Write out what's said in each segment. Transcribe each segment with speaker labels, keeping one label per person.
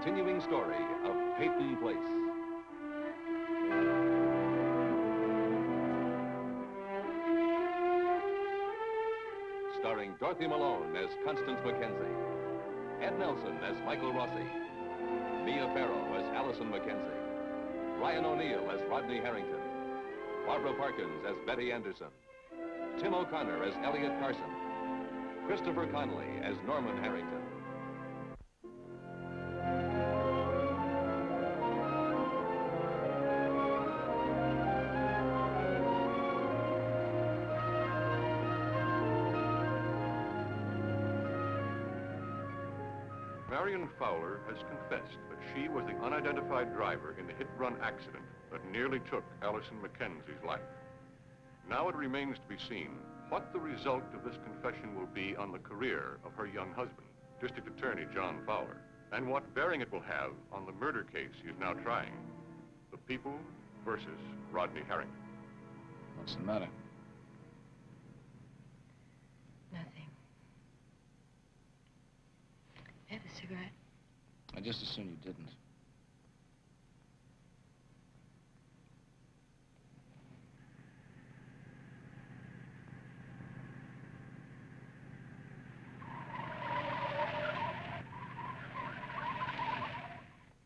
Speaker 1: continuing story of Peyton Place. Starring Dorothy Malone as Constance Mackenzie, Ed Nelson as Michael Rossi, Mia Farrow as Allison Mackenzie, Ryan O'Neill as Rodney Harrington, Barbara Parkins as Betty Anderson, Tim O'Connor as Elliot Carson, Christopher Connolly as Norman Harrington.
Speaker 2: Marian Fowler has confessed that she was the unidentified driver in the hit-run accident that nearly took Allison Mackenzie's life. Now it remains to be seen what the result of this confession will be on the career of her young husband, District Attorney John Fowler, and what bearing it will have on the murder case he is now trying. The People versus Rodney Harrington.
Speaker 3: What's the matter?
Speaker 4: Nothing. Have a cigarette?
Speaker 3: I just assumed you didn't.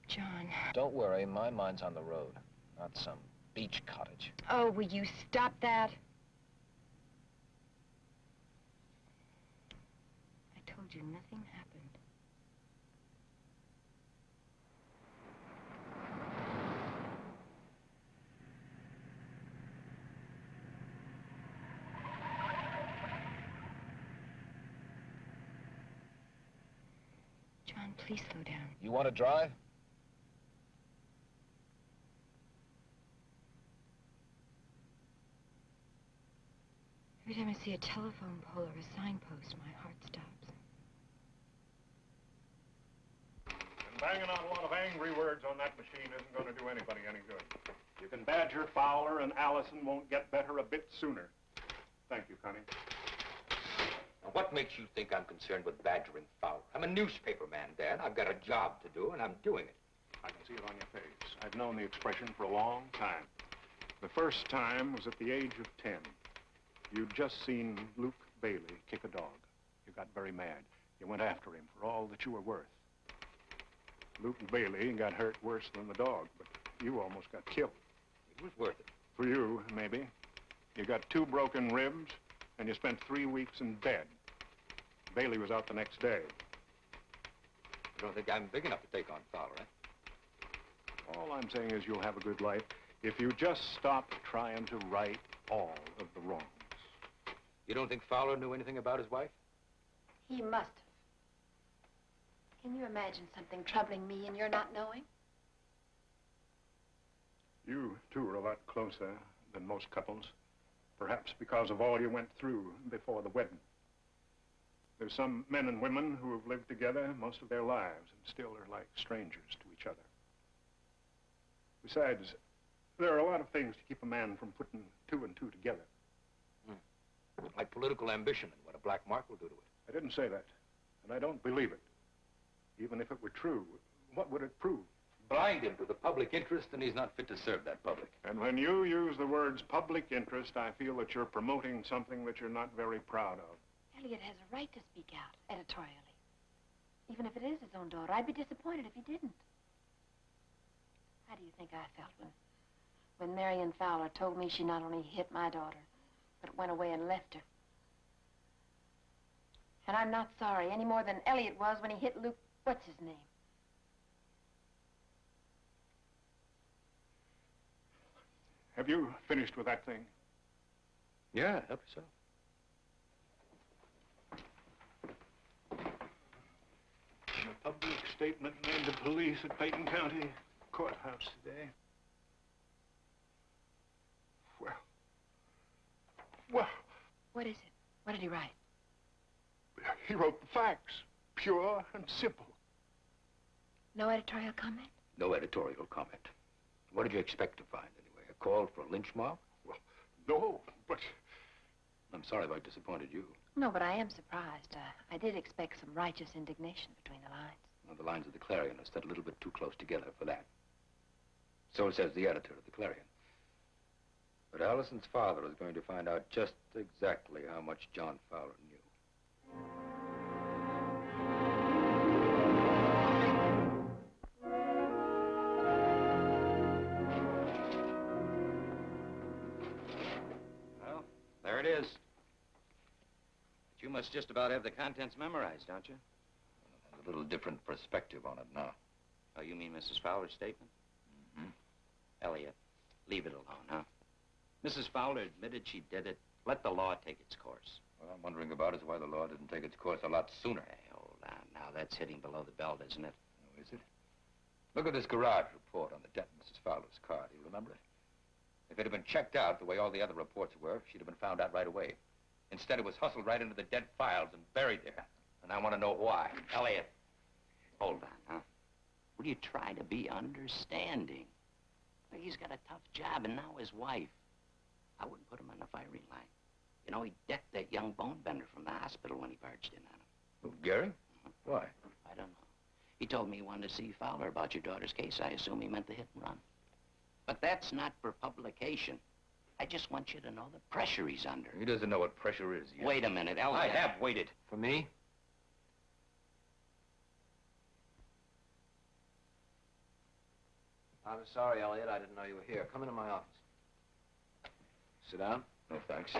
Speaker 4: John.
Speaker 3: Don't worry, my mind's on the road, not some beach cottage.
Speaker 4: Oh, will you stop that? I told you nothing happened. John, please slow down.
Speaker 3: You want to drive?
Speaker 4: Every time I see a telephone pole or a signpost, my heart stops.
Speaker 2: And banging out a lot of angry words on that machine isn't going to do anybody any good. You can badger Fowler, and Allison won't get better a bit sooner. Thank you, Connie.
Speaker 5: Now, what makes you think I'm concerned with badgering Fowler? I'm a newspaper man, Dad. I've got a job to do, and I'm doing it.
Speaker 2: I can see it on your face. I've known the expression for a long time. The first time was at the age of 10. You'd just seen Luke Bailey kick a dog. You got very mad. You went after him for all that you were worth. Luke Bailey got hurt worse than the dog, but you almost got killed.
Speaker 5: It was worth it.
Speaker 2: For you, maybe. You got 2 broken ribs, and you spent 3 weeks in bed. Bailey was out the next day.
Speaker 5: You don't think I'm big enough to take on Fowler, eh?
Speaker 2: All I'm saying is you'll have a good life if you just stop trying to right all of the wrongs.
Speaker 5: You don't think Fowler knew anything about his wife?
Speaker 4: He must have. Can you imagine something troubling me and you're not knowing?
Speaker 2: You two are a lot closer than most couples, perhaps because of all you went through before the wedding. There's some men and women who have lived together most of their lives and still are like strangers to each other. Besides, there are a lot of things to keep a man from putting 2 and 2 together.
Speaker 5: Like political ambition and what a black mark will do to it.
Speaker 2: I didn't say that, and I don't believe it. Even if it were true, what would it prove?
Speaker 5: Blind him to the public interest, and he's not fit to serve that public.
Speaker 2: And when you use the words public interest, I feel that you're promoting something that you're not very proud of.
Speaker 4: Elliot has a right to speak out, editorially. Even if it is his own daughter, I'd be disappointed if he didn't. How do you think I felt when Marian Fowler told me she not only hit my daughter, but went away and left her? And I'm not sorry any more than Elliot was when he hit Luke, what's his name?
Speaker 2: Have you finished with that thing?
Speaker 5: Yeah, help yourself.
Speaker 2: A public statement made to police at Peyton County Courthouse today. Well.
Speaker 4: What is it? What did he write?
Speaker 2: He wrote the facts, pure and simple.
Speaker 4: No editorial comment?
Speaker 5: No editorial comment. What did you expect to find, anyway? A call for a lynch mob?
Speaker 2: Well, no, but...
Speaker 5: I'm sorry if I disappointed you.
Speaker 4: No, but I am surprised. I did expect some righteous indignation between the lines.
Speaker 5: Well, the lines of the Clarion are set a little bit too close together for that. So says the editor of the Clarion. But Allison's father is going to find out just exactly how much John Fowler knew.
Speaker 6: Well, there it is. But you must just about have the contents memorized, don't you?
Speaker 5: A little different perspective on it now.
Speaker 6: Oh, you mean Mrs. Fowler's statement?
Speaker 5: Mm-hmm.
Speaker 6: Elliot, leave it alone, huh? Mrs. Fowler admitted she did it. Let the law take its course.
Speaker 5: What I'm wondering about is why the law didn't take its course a lot sooner.
Speaker 6: Hey, hold on now. That's hitting below the belt, isn't it?
Speaker 5: Oh, is it? Look at this garage report on the dent in Mrs. Fowler's car. Do you remember it? If it had been checked out the way all the other reports were, she'd have been found out right away. Instead, it was hustled right into the dead files and buried there. And I want to know why.
Speaker 6: Elliot, hold on, huh? Will you try to be understanding? Look, he's got a tough job, and now his wife. I wouldn't put him on the firing line. You know, he decked that young bone bender from the hospital when he barged in on him.
Speaker 5: Who, Gary? Why?
Speaker 6: I don't know. He told me he wanted to see Fowler about your daughter's case. I assume he meant the hit and run. But that's not for publication. I just want you to know the pressure he's under.
Speaker 5: He doesn't know what pressure is yet.
Speaker 6: Wait a minute, Elliot.
Speaker 5: I have waited.
Speaker 3: For me? I'm sorry, Elliot. I didn't know you were here. Come into my office. Sit down.
Speaker 5: No, thanks.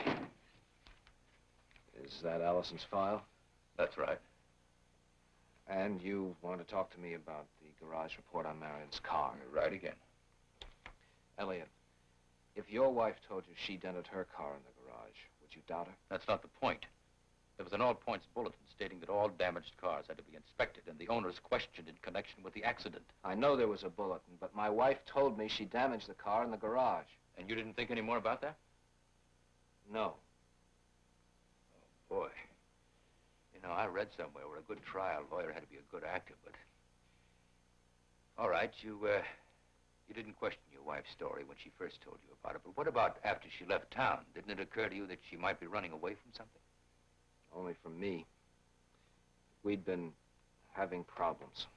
Speaker 3: Is that Allison's file?
Speaker 5: That's right.
Speaker 3: And you want to talk to me about the garage report on Marian's car?
Speaker 5: You're right again.
Speaker 3: Elliot, if your wife told you she dented her car in the garage, would you doubt her?
Speaker 5: That's not the point. There was an all-points bulletin stating that all damaged cars had to be inspected and the owners questioned in connection with the accident.
Speaker 3: I know there was a bulletin, but my wife told me she damaged the car in the garage.
Speaker 5: And you didn't think any more about that?
Speaker 3: No.
Speaker 5: Oh, boy. You know, I read somewhere where a good trial lawyer had to be a good actor, but... All right, you didn't question your wife's story when she first told you about it, but what about after she left town? Didn't it occur to you that she might be running away from something?
Speaker 3: Only from me. We'd been having problems.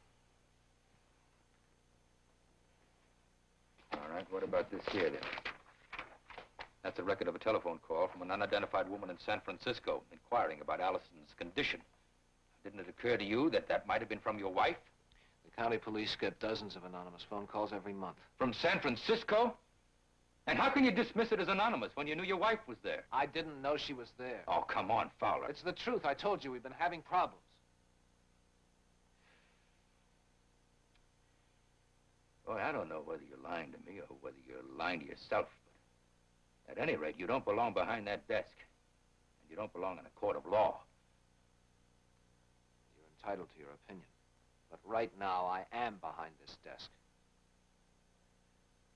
Speaker 5: All right, what about this here, then? That's a record of a telephone call from an unidentified woman in San Francisco inquiring about Allison's condition. Didn't it occur to you that that might have been from your wife?
Speaker 3: The county police get dozens of anonymous phone calls every month.
Speaker 5: From San Francisco? And how can you dismiss it as anonymous when you knew your wife was there?
Speaker 3: I didn't know she was there.
Speaker 5: Oh, come on, Fowler.
Speaker 3: It's the truth. I told you we've been having problems.
Speaker 5: Boy, I don't know whether you're lying to me or whether you're lying to yourself. But at any rate, you don't belong behind that desk. And you don't belong in a court of law.
Speaker 3: You're entitled to your opinion. But right now, I am behind this desk.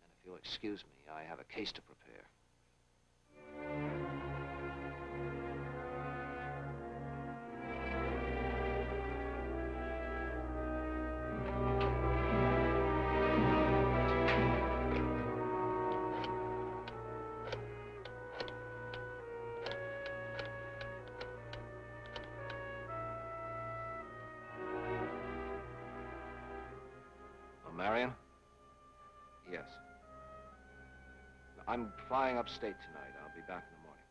Speaker 3: And if you'll excuse me, I have a case to prepare. Marian? Yes. I'm flying upstate tonight. I'll be back in the morning.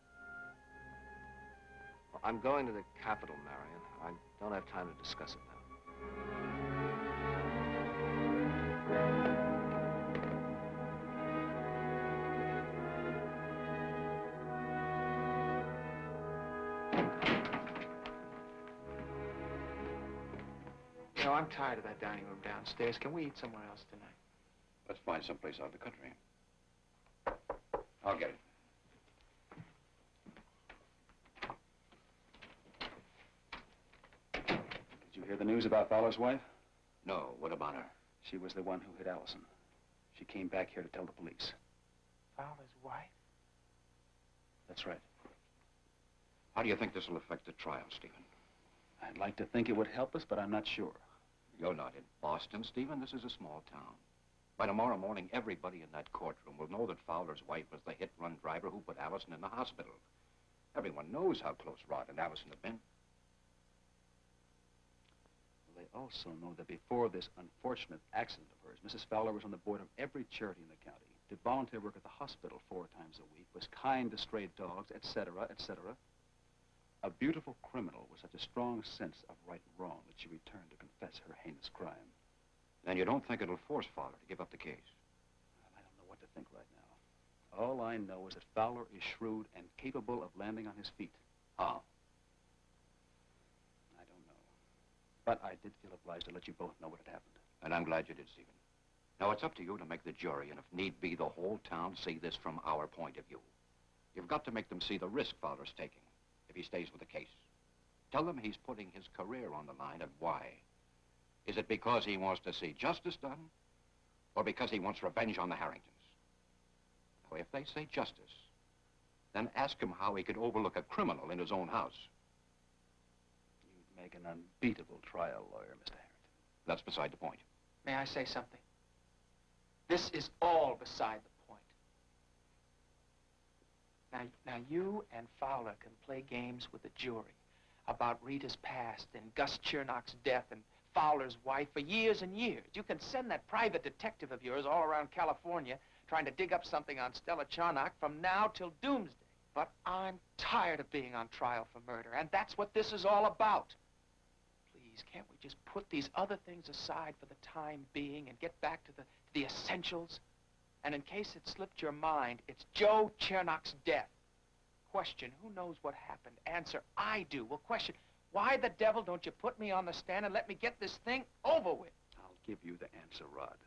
Speaker 3: Well, I'm going to the Capitol, Marian. I don't have time to discuss it now.
Speaker 7: You know, I'm tired of that dining room downstairs. Can we eat somewhere else tonight?
Speaker 5: Let's find someplace out of the country. I'll get it.
Speaker 8: Did you hear the news about Fowler's wife?
Speaker 5: No, what about her?
Speaker 8: She was the one who hit Allison. She came back here to tell the police.
Speaker 7: Fowler's wife?
Speaker 8: That's right.
Speaker 5: How do you think this will affect the trial, Stephen?
Speaker 8: I'd like to think it would help us, but I'm not sure.
Speaker 5: You're not in Boston, Stephen. This is a small town. By tomorrow morning, everybody in that courtroom will know that Fowler's wife was the hit-run driver who put Allison in the hospital. Everyone knows how close Rod and Allison have been.
Speaker 8: also know that before this unfortunate accident of hers, Mrs. Fowler was on the board of every charity in the county, did volunteer work at the hospital 4 times a week, was kind to stray dogs, etc., etc. A beautiful criminal with such a strong sense of right and wrong that she returned to confess her heinous crime.
Speaker 9: Then you don't think it'll force Fowler to give up the case?
Speaker 8: Well, I don't know what to think right now. All I know is that Fowler is shrewd and capable of landing on his feet.
Speaker 9: How?
Speaker 8: I don't know. But I did feel obliged to let you both know what had happened.
Speaker 9: And I'm glad you did, Stephen. Now, it's up to you to make the jury, and if need be, the whole town, see this from our point of view. You've got to make them see the risk Fowler's taking if he stays with the case. Tell them he's putting his career on the line, and why. Is it because he wants to see justice done, or because he wants revenge on the Harringtons? Now, if they say justice, then ask him how he could overlook a criminal in his own house.
Speaker 8: You'd make an unbeatable trial lawyer, Mr. Harrington.
Speaker 9: That's beside the point.
Speaker 7: May I say something? This is all beside the point. Now you and Fowler can play games with the jury about Rita's past and Gus Chernock's death and Fowler's wife for years and years. You can send that private detective of yours all around California trying to dig up something on Stella Charnock from now till doomsday. But I'm tired of being on trial for murder, and that's what this is all about. Please, can't we just put these other things aside for the time being and get back to the essentials? And in case it slipped your mind, it's Joe Chernock's death. Question, who knows what happened? Answer, I do. Well, question, why the devil don't you put me on the stand and let me get this thing over with?
Speaker 8: I'll give you the answer, Rod.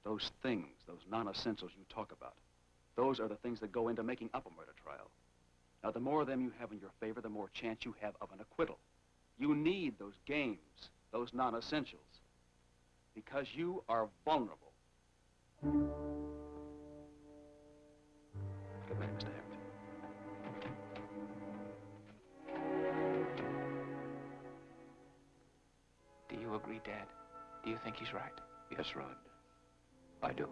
Speaker 8: Those things, those non-essentials you talk about, those are the things that go into making up a murder trial. Now, the more of them you have in your favor, the more chance you have of an acquittal. You need those games, those non-essentials, because you are vulnerable. Good night, Mr. Harrington.
Speaker 7: Do you agree, Dad? Do you think he's right?
Speaker 9: Yes, Rod. I do.